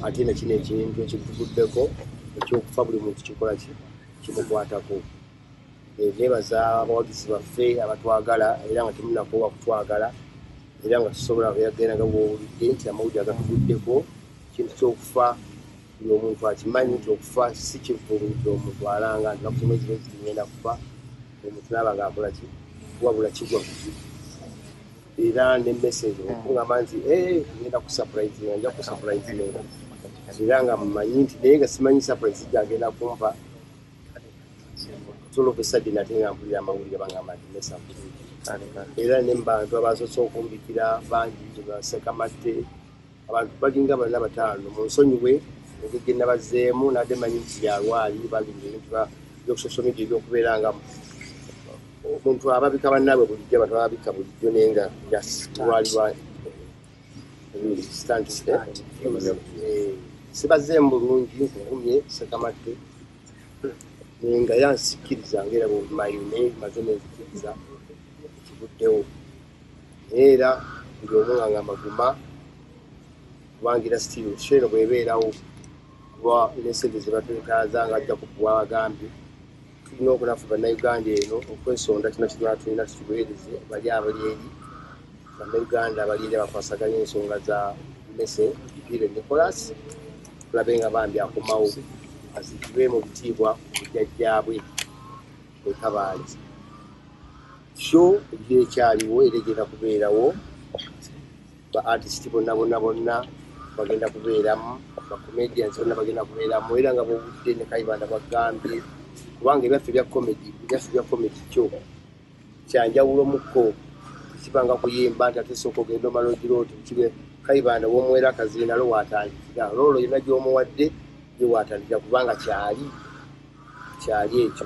ate na kino ekintu ekituguddeko ekyokufa buli muntu kikola kimukwatako. Nebaza abawagizi baffe abatwagala era nga temunakoowa kutwagala era nga tusobola kuyagenda nga bw'owulidde nti amawulire agatuguddeko kintu kyokufa buli omuntu akimanyi nti okufa si kivulu nti omuntu alanga nti nakusoma ekireezi ngenda kufa omuntu naaba ng'akola ki wabula kigwa kuki era ne message okungamba nti ngenda kusupurizinga nja kusupurizinga era nga mumanyi nti naye nga simanyi surprise gyagenda kumpa tulope sadde nate nga mpulira amawulire bangamba nti nesapuli era ne mbantu abasoose okumbikira bangi bassekamatte abantu balinga bana bataano mu nsonyiwe engege nabazeemu nadde manyi nti yalwali balinga ebintu byokusocial media ebyokubeera nga omuntu ababika bannaabwe bulijjo abantu ababika bulijjo naye nga yalwalibwa sibazeemu bulungi nkumye ssekamatte nga yansikiriza ngaera bwebumayo naye maze nenzikiriza ekiguddewo era buli omu nga ng'amaguma kubangira still sheno bwebeerawo kuba nesente zebatwetaaza nga ajja kukuwa abagambye tulina okunafu bannayuganda eno okwesonda kino kirina tulina tukibuweereze bali abali eri bannayuganda abali eri abakwasaganya ensonga za mese Ipire Nicholas tulabe nga bambi akomawo azikibwe mu bitiibwa obujjajjaabwe ekabaali sho ebyiri ekyaliwo era egenda kubeerawo ba artist bonna bagenda kubeeramu ba comedians bonna bagenda kubeeramu era nga bw'obudde ne Kayibanda bagambye kubanga ebyaffe bya comedy kyo kyanjawulomukko tekibanga kuyimba nti ate sooka ogenda omalogiro oti kibe Kayibanda w'omuwera akaziina lo waatandikira loolo yonna gy'omuwadde ye waatandikira kubanga kyali ekyo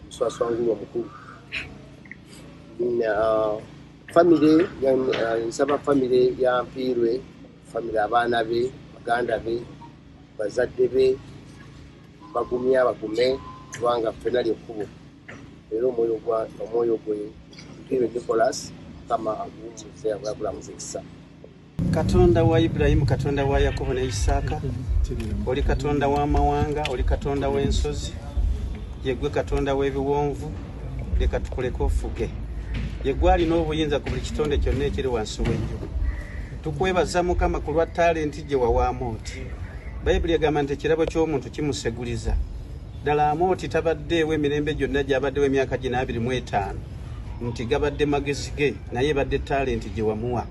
muswaswangulu omukulu famire nsaba famire ya Mpirwe famire abaana be baganda be bazadde be bagumye abagume kubanga ffenna lyekkubo era omwoyo gwe Mpirwe Nicholas kama aguumuze abulamuza ekisa. Katonda wa Ibrahimu, Katonda wa Yakobo ne Isaaka, oli Katonda w'amawanga, oli Katonda w'ensozi, yegwe Katonda w'ebiwonvu, leka tukuleke ofuge. Yegwe alina obuyinza ku buli kitonde kyonna ekiri wansi w'enju. Tukwebaza Mukama ku lwa talenti gye wawa Amooti. Bayibuli egamba nti ekirabo ky'omuntu kimuseguliza. Ddala Amooti tabaddeewo emirembe gyonna gy'abaddewo emyaka 25 nti gabadde magezi ge naye badde talenti gye wamuwa.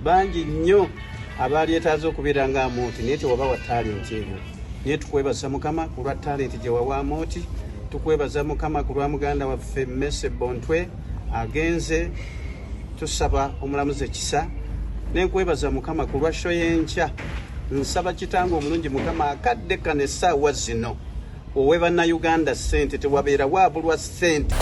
Bangi nnyo abaali etaaza okubeera nga Amooti naye tewabawa talenti eyo. Naye tukwebaza Mukama ku lwa talenti gye wawa Amooti. Tukwebaza Mukama ku lwa muganda waffe Mese Bontwe agenze tusaba omulamuzi ekisa. Nenkwebaza Mukama ku lwa show y'enkya. Nsaba kitange omulungi Mukama akadde kano essaawa zino owe bannayuganda ssente tewabeera waabulwa ssente.